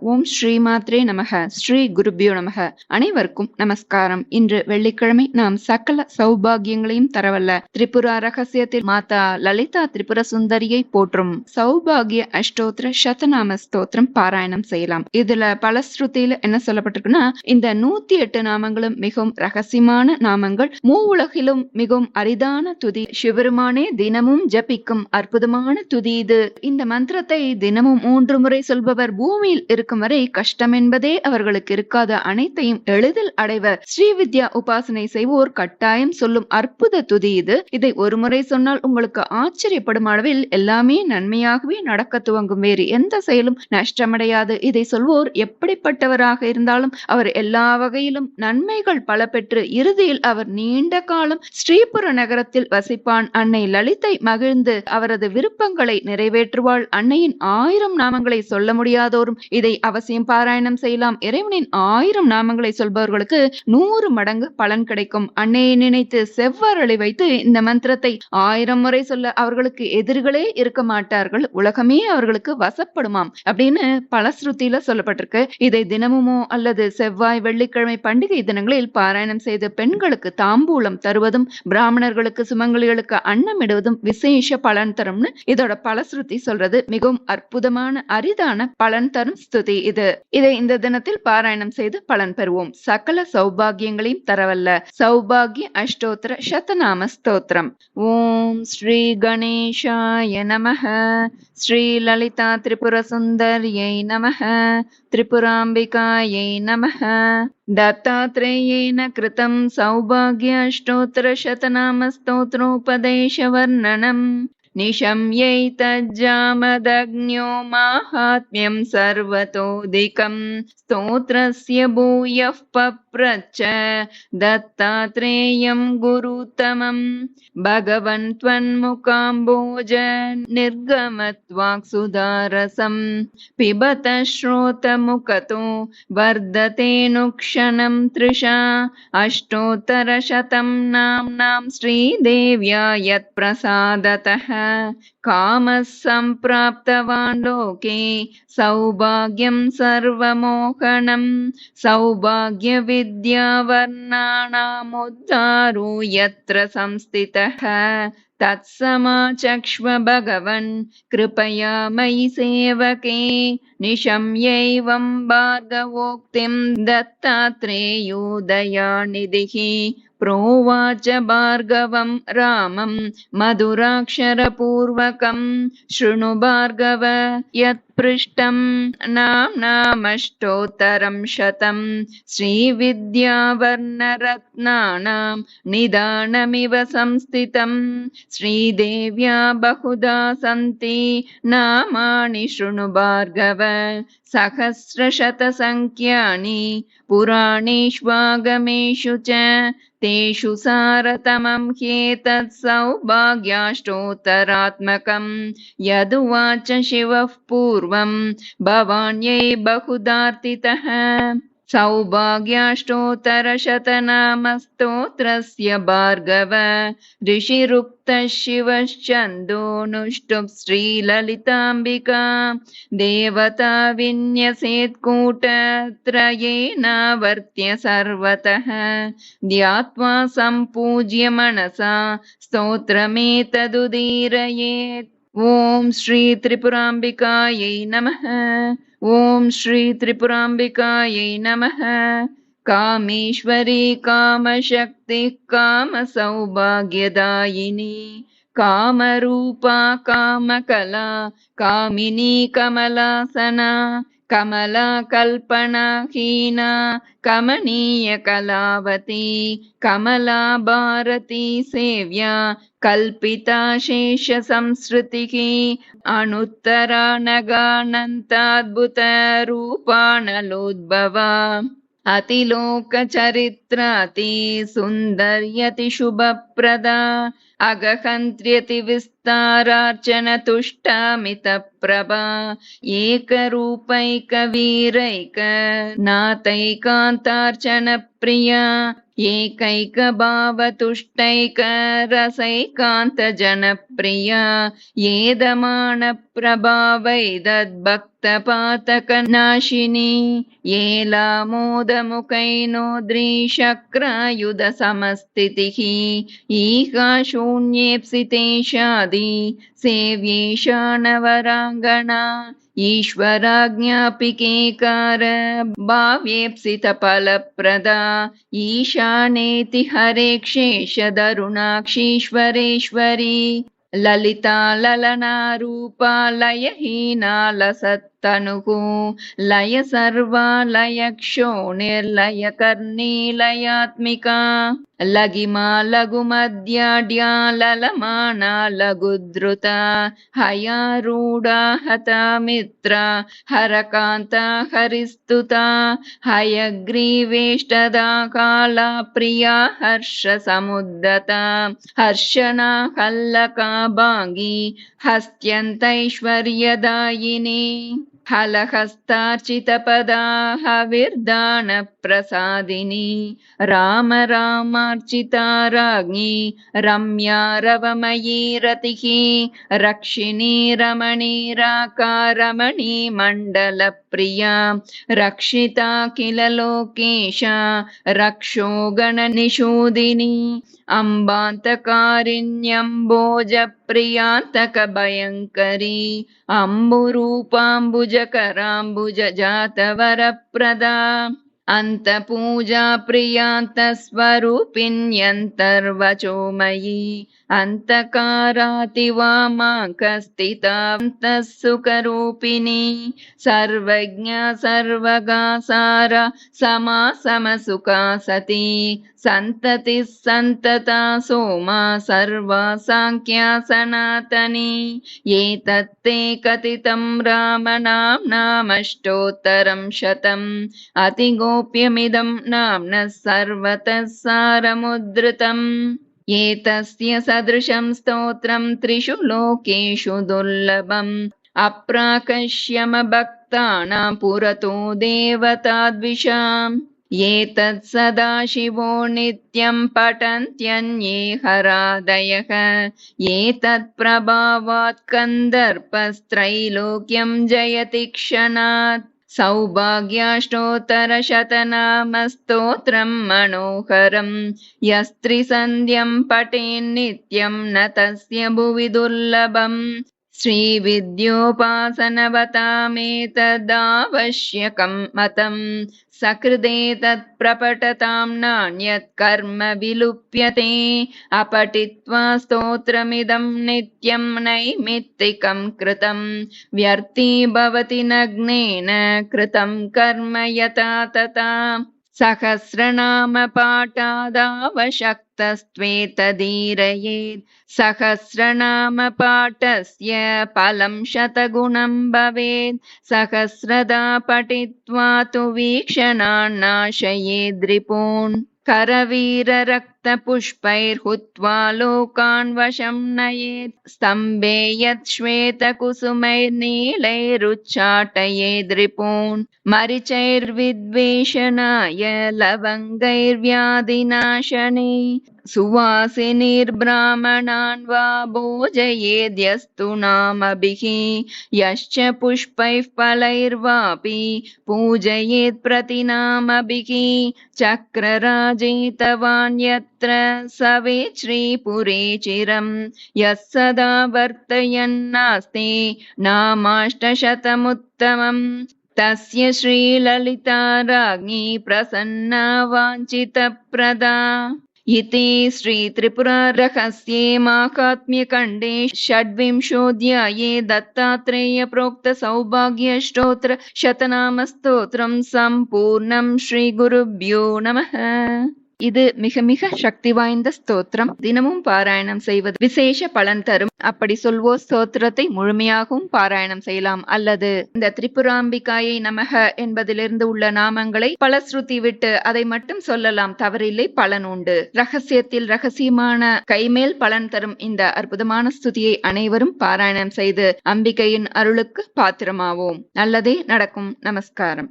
ஓம் ஸ்ரீ மாத்ரே நமக. ஸ்ரீ குருபியோ நமக. அனைவருக்கும் நமஸ்காரம். இன்று வெள்ளிக்கிழமை நாம் சகல சௌபாகியங்களையும் தரவல்ல திரிபுரா ரகசியத்தில் மாதா லலிதா திரிபுர சுந்தரியை போற்றும் சௌபாகிய அஷ்டோத்திர சதநாம ஸ்தோத்திரம் பாராயணம் செய்யலாம். இதுல பலஸ்ருதியில என்ன சொல்லப்பட்டிருக்குன்னா, இந்த 108 நாமங்களும் மிகவும் ரகசியமான நாமங்கள், மூவுலகிலும் மிகவும் அரிதான துதி, சிவருமானே தினமும் ஜபிக்கும் அற்புதமான துதி இது. இந்த மந்திரத்தை தினமும் 3 முறை சொல்பவர் பூமியில் இருக்கும் வரை கஷ்டம் என்பதே அவர்களுக்கு இருக்காத அனைத்தையும் எளிதில் அடைவர். ஸ்ரீவித்யா உபாசனை செய்வோர் கட்டாயம் சொல்லும் அற்புத துதி இது. இதை ஒரு முறை சொன்னால் உங்களுக்கு ஆச்சரியப்படும் அளவில் எல்லாமே நன்மையாகவே நடக்க துவங்கும். வேறு எந்த செயலும் நஷ்டமடையாது. இதை சொல்வோர் எப்படிப்பட்டவராக இருந்தாலும் அவர் எல்லா வகையிலும் நன்மைகள் பல பெற்று இறுதியில் அவர் நீண்ட காலம் ஸ்ரீபுர நகரத்தில் வசிப்பான். அன்னை லலிதை மகிழ்ந்து அவரது விருப்பங்களை நிறைவேற்றுவாள். அன்னையின் 1000 நாமங்களை சொல்ல முடியாதோரும் இதை அவசியம் பாராயணம் செய்யலாம். இறைவனின் 1000 நாமங்களை சொல்பவர்களுக்கு 100 மடங்கு பலன் கிடைக்கும். அன்னையை நினைத்து செவ்வரளி வைத்து இந்த மந்திரத்தை 1000 முறை சொல்ல அவர்களுக்கு எதிரிகளே இருக்க மாட்டார்கள். உலகமே அவர்களுக்கு வசப்படுமாம் அப்படின்னு பலஸ்ருதியில சொல்லப்பட்டிருக்கு. இதை தினமுமோ அல்லது செவ்வாய் வெள்ளிக்கிழமை பண்டிகை தினங்களில் பாராயணம் செய்து பெண்களுக்கு தாம்பூலம் தருவதும் பிராமணர்களுக்கு சுமங்கலிகளுக்கு அன்னம் இடுவதும் விசேஷ பலன் தரும்னு இதோட பலஸ்ருதி சொல்றது. மிகவும் அற்புதமான அரிதான பலன் தரும் ஸ்துதி இது. இதை இந்த தினத்தில் பாராயணம் செய்து பலன் பெறுவோம். சகல சௌபாகியங்களையும் தரவல்ல சௌபாகிய அஷ்டோத்திர சதநாம ஸ்தோத்திரம். ஓம் ஸ்ரீ கணேசாய நமஹ. ஸ்ரீ லலிதா திரிபுர சுந்தர்யை நமஹ. திரிபுராம்பிகாயை நமஹ. दत्तात्रेयेन कृतं सौभाग्य अष्टोत्तर शतनाम स्तोत्रोपदेश वर्णनम् निशम्यैतज्जामदग्न्यो माहात्म्यं सर्वतोदिकं स्तोत्रस्य भूयः पप्रच्छ दत्तात्रेयं गुरुतमम् भगवन् त्वन्मुखाम्बोज निर्गमत्वाक्सुधारसं पिबत श्रोतमुखतो वर्धतेऽनुक्षणं तृषा अष्टोत्तरशतं नाम्नां श्रीदेव्या यत्प्रसादतः कामः सम्प्राप्तवान् लोके सौभाग्यं सर्वमोहनं सौभाग्यविद्यावर्णानामुद्धारो यत्र संस्थितः तत्समाचक्ष्व भगवन् कृपया मयि सेवके निशम्यैवं भार्गवोक्तिं दत्तात्रेयो दयानिधिः प्रोवाच भार्गवं रामं मधुराक्षरपूर्वकं शृणु भार्गव यत्पृष्टं नाम्नामष्टोत्तरं शतं श्रीविद्यावर्णरत्नानां निदानमिव संस्थितं श्रीदेव्या बहुधा सन्ति नामानि शृणु भार्गव सहस्रशतसङ्ख्यानि पुराणेष्वागमेषु च तेषु सारतमं ह्येतत् सौभाग्याष्टोत्तरात्मकं यदुवाच शिवः पूर्वं भवान्यै बहुधार्तितः सौभाग्याष्टोत्तरशतनामस्तोत्रस्य भार्गव ऋषिरुक्तः शिवश्चन्दोऽनुष्टुप् श्रीललिताम्बिका देवता विन्यसेत्कूटत्रयेनावर्त्य सर्वतः ध्यात्वा सम्पूज्य मनसा स्तोत्रमेतदुदीरयेत्. ओम श्री त्रिपुराम्बिकायै नमः. ओम श्री त्रिपुराम्बिकायै नमः. कामेश्वरी कामशक्ति कामसौभाग्यदायिनी कामरूपा कामकला कामिनी कमलासना कमला कल्पनाहीना कमनीय कलावती कमला भारती सेव्या कल्पिता शेष संस्कृतिः अनुत्तरा नगानन्ताद्भुत रूपानलोद्भवा अतिलोक चरित्राति सुन्दर्यति शुभप्रदा अगहन्त्र्यति विस्तारार्चनतुष्टामितप्रभा एकरूपैकवीरैक नाथैकान्तार्चनप्रिया एकैकभावतुष्टैकरसैकान्तजनप्रिया येदमानप्रभावैदद्भक्तपातकनाशिनी येलामोदमुखैनोद्रीशक्रायुधसमस्थितिः ईहा शून्येप्सितेशादि सेव्येषा नवराङ्गणा ईश्वराज्ञापिकेकार भाव्येप्सितफलप्रदा ईशानेति हरेक्षेषदरुणाक्षीश्वरेश्वरी ललिता ललनारूपा लयहीना लसत्तनुः लय सर्वा लयक्षोणिर्लयकर्णी लयात्मिका लगिमा लघुमद्याड्या ललमाना लघुद्रुता हयारूढा हता मित्रा हरकान्ता हरिस्तुता हयग्रीवेष्टदा काला प्रिया हर्षसमुद्दता हर्षणा हल्लका भाङ्गी हस्त्यन्तैश्वर्यदायिनी हलहस्तार्चितपदा हविर्दानप्रसादिनी राम रामार्चिता राज्ञी रम्या रवमयी रतिः रक्षिणी रमणीराकारमणी मण्डलप्रिया रक्षिता किल लोकेशा रक्षो गणनिषूदिनी अम्बान्तकारिण्यम्बोजप्रियान्तकभयङ्करी अम्बुरूपाम्बुजकराम्बुजजातवरप्रदा अन्तपूजा प्रियान्तस्वरूपिण्यन्तर्वचोमयी अन्तकारातिवामाकस्थितान्तः सुखरूपिणी सर्वज्ञा सर्वगासार समासमसुखा सती सन्ततिः सन्तता सोमा सर्वा साङ्ख्या सनातनी एतत्ते कथितं रामनाम्नामष्टोत्तरं शतम् अतिगोप्यमिदं नाम्नः सर्वतः सारमुद्धृतम् एतस्य सदृशं स्तोत्रं त्रिषु लोकेषु दुर्लभम् अप्राकश्यमभक्तानां पुरतो देवताद्विषाम् एतत् सदाशिवो नित्यं पठन्त्यन्ये हरादयः एतत् प्रभावात् कन्दर्पस्त्रैलोक्यं जयति क्षणात् सौभाग्याष्टोत्तरशतनामस्तोत्रं मनोहरं यस्त्रिसन्ध्यं पठेन्नित्यं न तस्य भुवि दुर्लभम् श्रीविद्योपासनवतामेतदावश्यकं मतं सकृदेतत् प्रपठतां नान्यत् कर्म विलुप्यते अपठित्वा स्तोत्रमिदं नित्यं नैमित्तिकं कृतं व्यर्थी भवति नग्नेन कृतं कर्म यथा तथा सहस्रनाम पाठादावशक्तस्त्वेतदीरयेत् सहस्रनाम पाठस्य फलं शतगुणं भवेत् सहस्रदा पठित्वा तु वीक्षणान्नाशयेद्रिपून् करवीररक्तपुष्पैर्हुत्वा लोकान् वशं नयेत् स्तम्भे यत् श्वेतकुसुमैर्नीलैरुच्चाटयेद्रिपून् मरिचैर्विद्वेषणाय लवङ्गैर्व्याधिनाशने सुवासिनीर्ब्राह्मणान् वा भोजयेद्यस्तु नामभिः यश्च पुष्पैः फलैर्वापि पूजयेत् प्रतिनामभिः चक्रराजेतवान् यत्र सवेत् श्रीपुरे चिरं यः सदा वर्तयन्नास्ते नामाष्टशतमुत्तमम् तस्य श्रीललिता राज्ञी प्रसन्ना वाञ्छितप्रदा इति श्रीत्रिपुरारहस्ये माहात्म्यखण्डे षड्विंशोऽध्याये दत्तात्रेयप्रोक्तसौभाग्यस्तोत्र शतनामस्तोत्रं सम्पूर्णं। श्रीगुरुभ्यो नमः। இது மிக மிக சக்தி வாய்ந்த ஸ்தோத்திரம். தினமும் பாராயணம் செய்வது விசேஷ பலன் தரும். அப்படி சொல்வோர் ஸ்தோத்திரத்தை முழுமையாகவும் பாராயணம் செய்யலாம். அல்லது இந்த திரிபுராம்பிகாயை நமக என்பதிலிருந்து உள்ள நாமங்களை பலஸ்ருதி விட்டு அதை மட்டும் சொல்லலாம். தவறில்லை, பலன் உண்டு. ரகசியத்தில் ரகசியமான கைமேல் பலன் தரும் இந்த அற்புதமான ஸ்துதியை அனைவரும் பாராயணம் செய்து அம்பிகையின் அருளுக்கு பாத்திரமாவோம். நல்லதே நடக்கும். நமஸ்காரம்.